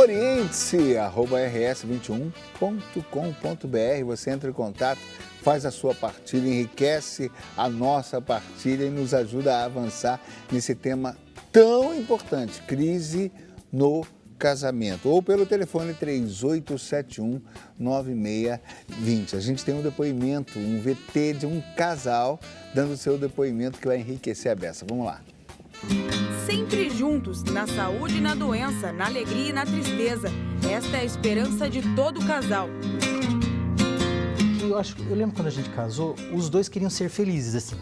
Oriente-se, @rs21.com.br. Você entra em contato, faz a sua partilha, enriquece a nossa partilha e nos ajuda a avançar nesse tema tão importante, crise no casamento. Ou pelo telefone 3871-9620. A gente tem um depoimento, um VT de um casal dando seu depoimento que vai enriquecer a beça. Vamos lá. Sempre juntos, na saúde e na doença, na alegria e na tristeza. Esta é a esperança de todo casal. Eu lembro quando a gente casou, os dois queriam ser felizes, assim.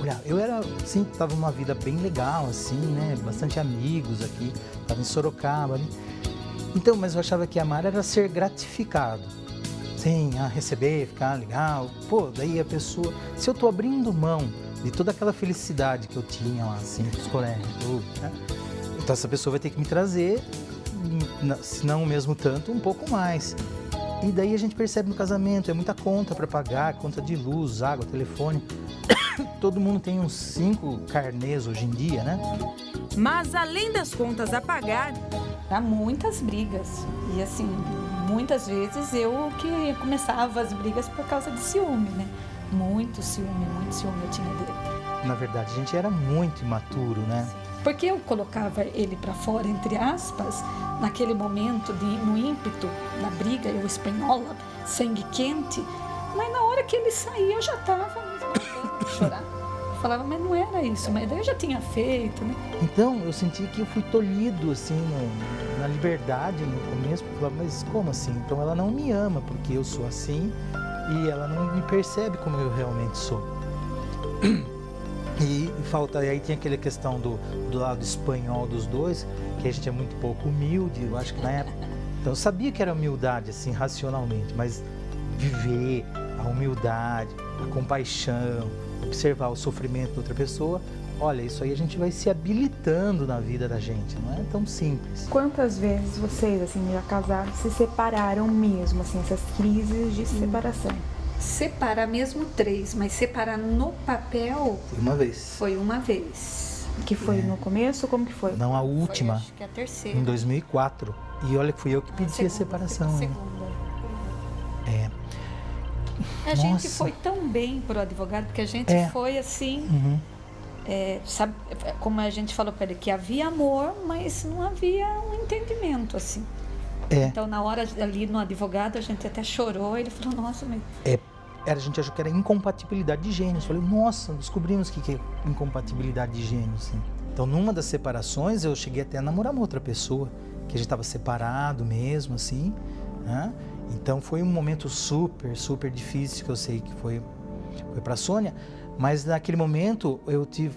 Olha, eu era, assim, tava numa vida bem legal, assim, né? Bastante amigos aqui, tava em Sorocaba ali. Então, mas eu achava que amar era ser gratificado. Sim, receber, ficar legal. Pô, daí a pessoa, se eu tô abrindo mão de toda aquela felicidade que eu tinha lá, assim, com os colegas, tudo, né? Então essa pessoa vai ter que me trazer, se não mesmo tanto, um pouco mais. E daí a gente percebe no casamento, é muita conta para pagar, conta de luz, água, telefone. Todo mundo tem uns 5 carnês hoje em dia, né? Mas além das contas a pagar, há muitas brigas. E assim, muitas vezes eu que começava as brigas por causa de ciúme, né? Muito ciúme eu tinha dele. Na verdade, a gente era muito imaturo, né? Porque eu colocava ele para fora, entre aspas, naquele momento, no ímpeto, na briga, eu espanhola, sangue quente, mas na hora que ele saía eu já estava chorar. Eu falava, mas não era isso, mas daí eu já tinha feito, né? Então, eu senti que eu fui tolhido, assim, na liberdade no começo, porque eu falava, mas como assim? Então ela não me ama porque eu sou assim e ela não me percebe como eu realmente sou. E aí tem aquela questão do lado espanhol dos dois, que a gente é muito pouco humilde, eu acho que na época. Então eu sabia que era humildade, assim, racionalmente, mas viver a humildade, a compaixão, observar o sofrimento da outra pessoa, olha, isso aí a gente vai se habilitando na vida da gente, não é tão simples. Quantas vezes vocês, assim, já casados, se separaram mesmo, assim, essas crises de separação? Separar mesmo 3, mas separar no papel... Uma vez. Foi uma vez. Que foi no começo? Como que foi? Não, a última. Foi, acho que a terceira. Em 2004. E olha que fui eu que pedi a separação. Segunda. É. A gente foi tão bem pro advogado, porque a gente foi assim... sabe, como a gente falou para ele, que havia amor, mas não havia um entendimento, assim. Então, na hora ali no advogado, a gente até chorou. Ele falou, nossa, mas... A gente achou que era incompatibilidade de gênios. Eu falei, nossa, descobrimos que é incompatibilidade de gênios, assim. Então, numa das separações, eu cheguei até a namorar uma outra pessoa, que a gente estava separado mesmo, assim, né? Então, foi um momento super, super difícil, que eu sei que foi para a Sônia. Mas naquele momento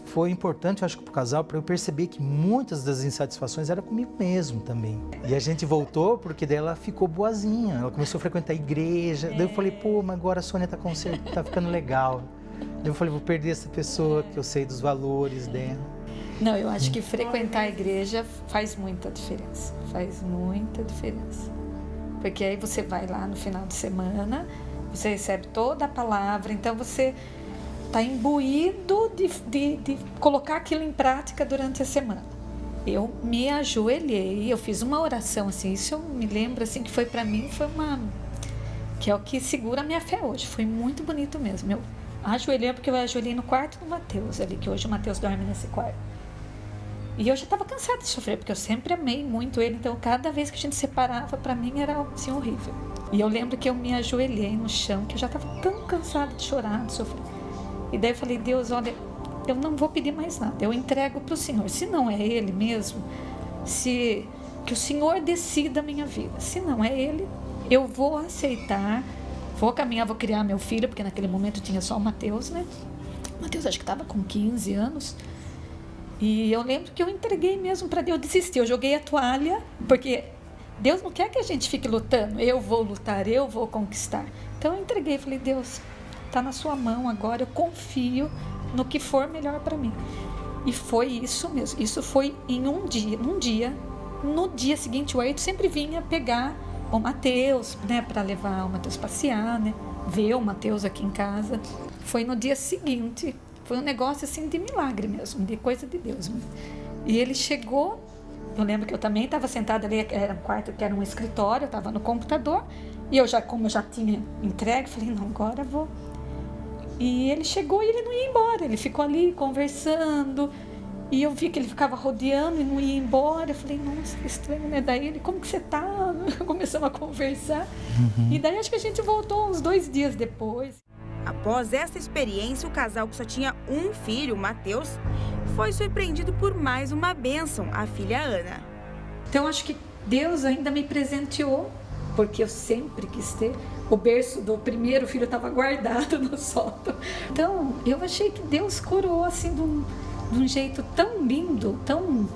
foi importante, eu acho que para o casal, para eu perceber que muitas das insatisfações eram comigo mesmo também. E a gente voltou porque daí ela ficou boazinha, ela começou a frequentar a igreja. Daí eu falei, pô, mas agora a Sônia tá ficando legal. Daí eu falei, vou perder essa pessoa que eu sei dos valores dela. Não, eu acho que frequentar a igreja faz muita diferença. Faz muita diferença. Porque aí você vai lá no final de semana, você recebe toda a palavra, então você... está imbuído de colocar aquilo em prática durante a semana. Eu me ajoelhei, eu fiz uma oração, assim, isso eu me lembro, assim, que foi para mim, que é o que segura a minha fé hoje, foi muito bonito mesmo. Eu ajoelhei porque eu ajoelhei no quarto do Mateus, ali, que hoje o Mateus dorme nesse quarto. E eu já estava cansada de sofrer, porque eu sempre amei muito ele, então cada vez que a gente separava, para mim era, assim, horrível. E eu lembro que eu me ajoelhei no chão, que eu já estava tão cansada de chorar, de sofrer. E daí eu falei, Deus, olha, eu não vou pedir mais nada, eu entrego para o Senhor. Se não é Ele mesmo, que o Senhor decida a minha vida. Se não é Ele, eu vou aceitar, vou caminhar, vou criar meu filho, porque naquele momento tinha só o Mateus, né? O Mateus acho que estava com 15 anos. E eu lembro que eu entreguei mesmo para Deus, eu desisti, eu joguei a toalha, porque Deus não quer que a gente fique lutando, eu vou lutar, eu vou conquistar. Então eu entreguei, falei, Deus... está na sua mão agora, eu confio no que for melhor para mim. E foi isso mesmo, isso foi em um dia, no dia seguinte o Ayrton sempre vinha pegar o Mateus, né, para levar o Mateus passear, né, ver o Mateus aqui em casa. Foi no dia seguinte, foi um negócio assim de milagre mesmo, de coisa de Deus mesmo. E ele chegou eu lembro que eu também estava sentada ali, era um quarto que era um escritório, eu estava no computador, e como eu já tinha entregue, falei, não, agora eu vou. E ele chegou e ele não ia embora, ele ficou ali conversando, e eu vi que ele ficava rodeando e não ia embora. Eu falei, nossa, que estranho, né? Daí ele, como que você tá? Começamos a conversar. E daí acho que a gente voltou uns 2 dias depois. Após essa experiência, o casal que só tinha um filho, o Matheus, foi surpreendido por mais uma bênção, a filha Ana. Então acho que Deus ainda me presenteou, porque eu sempre quis ter. O berço do primeiro filho estava guardado no sótão. Então eu achei que Deus curou assim de um jeito tão lindo, tão...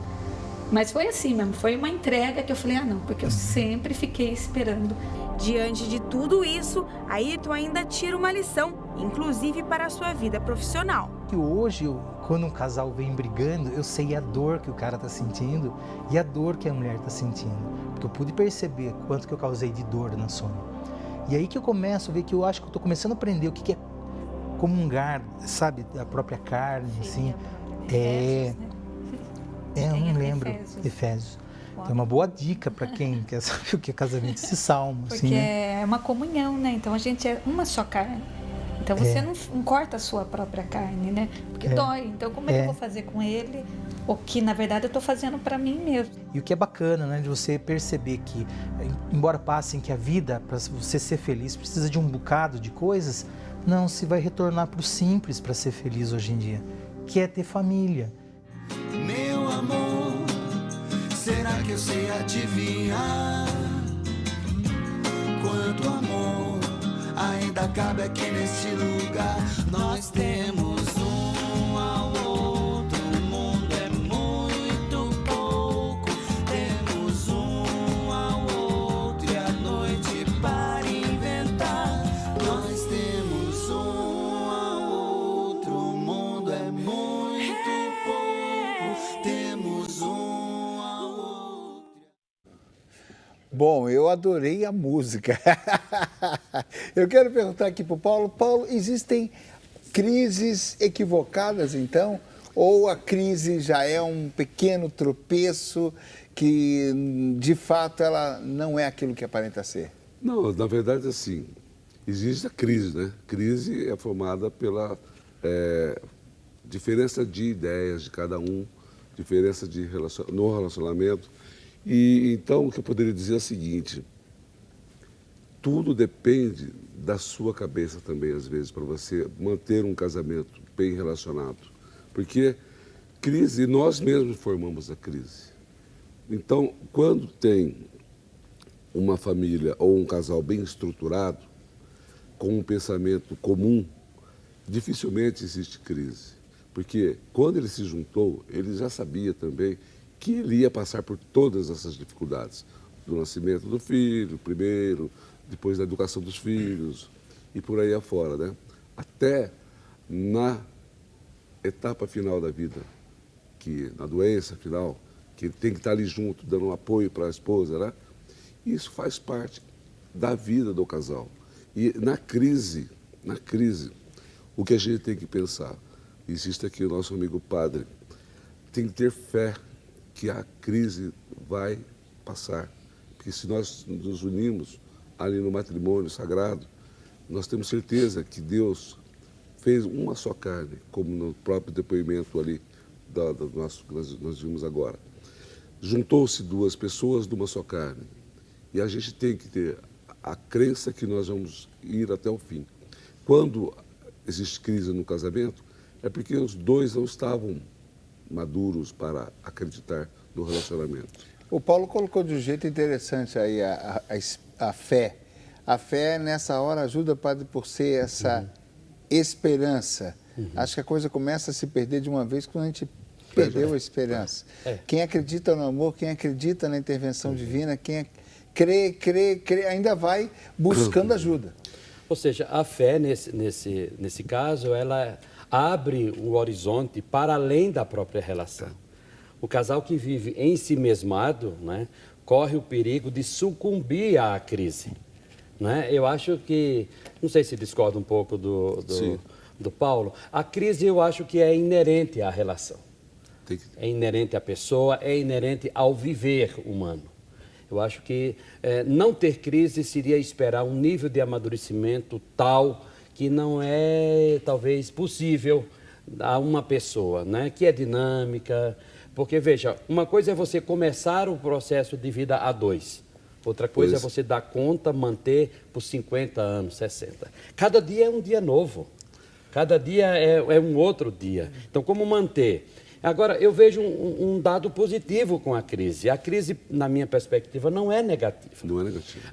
Mas foi assim mesmo, foi uma entrega que eu falei, não, porque eu sempre fiquei esperando. Diante de tudo isso, Ayrton ainda tira uma lição, inclusive para a sua vida profissional. Que hoje, quando um casal vem brigando, eu sei a dor que o cara está sentindo e a dor que a mulher está sentindo. Porque eu pude perceber quanto que eu causei de dor na Sônia. E aí que eu começo a ver que eu acho que eu estou começando a aprender o que é comungar, sabe, a própria carne, assim. Efésios, né? Eu não lembro. Efésios. Efésios. Então é uma boa dica para quem quer saber o que é casamento, esse salmo. Porque assim, né? é uma comunhão, né? Então a gente é uma só carne. Então você não corta a sua própria carne, né? Porque dói. Então como é que eu vou fazer com ele o que na verdade eu estou fazendo para mim mesmo? E o que é bacana, né? De você perceber que, embora passem que a vida, para você ser feliz, precisa de um bocado de coisas, não, se vai retornar para o simples para ser feliz hoje em dia, que é ter família. Meu amor, será que eu sei adivinhar quanto amor ainda cabe aqui nesse lugar? Nós temos um ao outro, o mundo é muito pouco. Temos um ao outro e a noite para inventar. Nós temos um ao outro, o mundo é muito pouco. Temos um ao outro. Bom, eu adorei a música. Eu quero perguntar aqui para o Paulo. Paulo, existem crises equivocadas, então? Ou a crise já é um pequeno tropeço que, de fato, ela não é aquilo que aparenta ser? Não, na verdade, assim, existe a crise, né? Crise é formada pela diferença de ideias de cada um, diferença no relacionamento. E então, o que eu poderia dizer é o seguinte: tudo depende da sua cabeça também, às vezes, para você manter um casamento bem relacionado. Porque crise, nós mesmos formamos a crise. Então, quando tem uma família ou um casal bem estruturado, com um pensamento comum, dificilmente existe crise. Porque quando ele se juntou, ele já sabia também que ele ia passar por todas essas dificuldades. Do nascimento do filho, primeiro, depois da educação dos filhos e por aí afora, né? Até na etapa final da vida, que na doença final, que ele tem que estar ali junto, dando um apoio para a esposa, né? Isso faz parte da vida do casal. E na crise, o que a gente tem que pensar, existe aqui o nosso amigo padre, tem que ter fé que a crise vai passar. Porque se nós nos unimos ali no matrimônio sagrado, nós temos certeza que Deus fez uma só carne, como no próprio depoimento ali do nosso, que nós vimos agora. Juntou-se duas pessoas de uma só carne. E a gente tem que ter a crença que nós vamos ir até o fim. Quando existe crise no casamento, é porque os dois não estavam maduros para acreditar no relacionamento. O Paulo colocou de um jeito interessante aí a fé. A fé, nessa hora, ajuda, padre, por ser essa esperança. Acho que a coisa começa a se perder de uma vez quando a gente perdeu a esperança. Quem acredita no amor, quem acredita na intervenção divina, quem crê, ainda vai buscando ajuda. Ou seja, a fé, nesse caso, ela abre o horizonte para além da própria relação. O casal que vive em si mesmado, né, corre o perigo de sucumbir à crise. Né? Eu acho que, não sei se discordo um pouco do Paulo, a crise eu acho que é inerente à relação. É inerente à pessoa, é inerente ao viver humano. Eu acho que não ter crise seria esperar um nível de amadurecimento tal que não é, talvez, possível a uma pessoa, né? Que é dinâmica. Porque, veja, uma coisa é você começar o processo de vida a dois. Outra coisa é você dar conta, manter por 50 anos, 60. Cada dia é um dia novo. Cada dia é um outro dia. Então, como manter? Agora, eu vejo um dado positivo com a crise. A crise, na minha perspectiva, não é negativa. Não é negativa.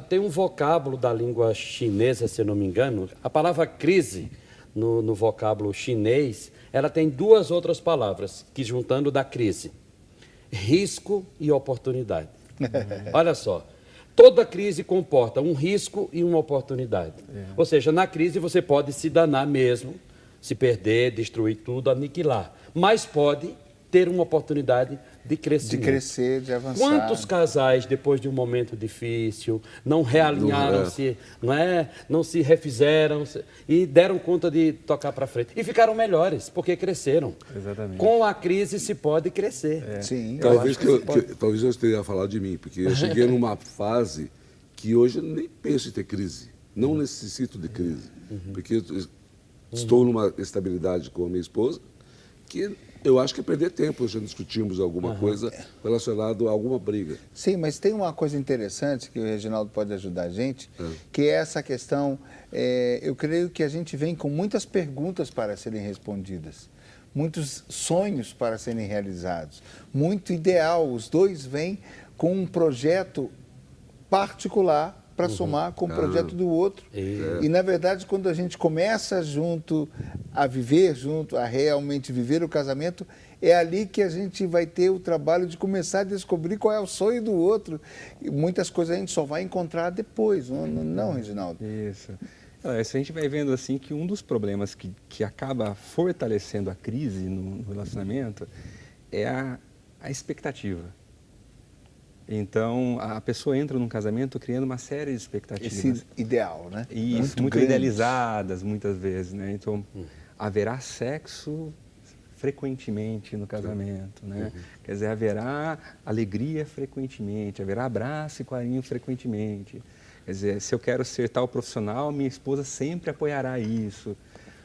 Tem um vocábulo da língua chinesa, se eu não me engano. A palavra crise, no vocábulo chinês, ela tem duas outras palavras, que juntando dá crise. Risco e oportunidade. Olha só. Toda crise comporta um risco e uma oportunidade. Ou seja, na crise você pode se danar mesmo, se perder, destruir tudo, aniquilar. Mas pode ter uma oportunidade de crescimento. De crescer, de avançar. Quantos casais, depois de um momento difícil, não realinharam-se, não se refizeram e deram conta de tocar para frente? E ficaram melhores, porque cresceram. Exatamente. Com a crise se pode crescer. Sim. Talvez eu esteja a falar de mim, porque eu cheguei numa fase que hoje eu nem penso em ter crise. Não necessito de crise. Porque eu estou numa estabilidade com a minha esposa que eu acho que é perder tempo. Já discutimos alguma coisa relacionada a alguma briga. Sim, mas tem uma coisa interessante que o Reginaldo pode ajudar a gente, que é essa questão, eu creio que a gente vem com muitas perguntas para serem respondidas, muitos sonhos para serem realizados, muito ideal. Os dois vêm com um projeto particular para somar com o projeto do outro. E, na verdade, quando a gente começa junto, a viver junto, a realmente viver o casamento, é ali que a gente vai ter o trabalho de começar a descobrir qual é o sonho do outro. E muitas coisas a gente só vai encontrar depois, não, Reginaldo? Isso. A gente vai vendo assim que um dos problemas que acaba fortalecendo a crise no relacionamento é a expectativa. Então, a pessoa entra num casamento criando uma série de expectativas. Esse ideal, né? Isso, muito idealizadas muitas vezes, né? Então, haverá sexo frequentemente no casamento, né? Quer dizer, haverá alegria frequentemente, haverá abraço e carinho frequentemente. Quer dizer, se eu quero ser tal profissional, minha esposa sempre apoiará isso.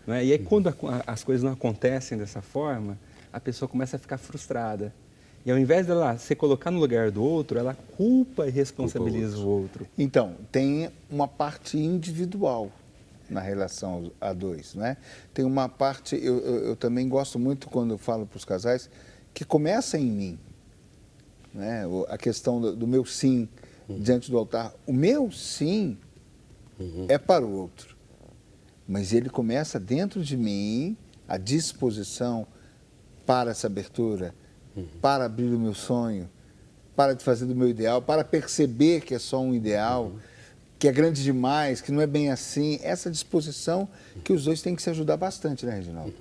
Né? E aí, quando as coisas não acontecem dessa forma, a pessoa começa a ficar frustrada. E ao invés dela se colocar no lugar do outro, ela culpa e responsabiliza o outro. Então, tem uma parte individual na relação a dois, né? Tem uma parte, eu também gosto muito quando eu falo para os casais, que começa em mim, né? A questão do meu sim diante do altar. O meu sim é para o outro, mas ele começa dentro de mim, a disposição para essa abertura, para abrir o meu sonho, para fazer do meu ideal, para perceber que é só um ideal, que é grande demais, que não é bem assim. Essa disposição que os dois têm que se ajudar bastante, né, Reginaldo?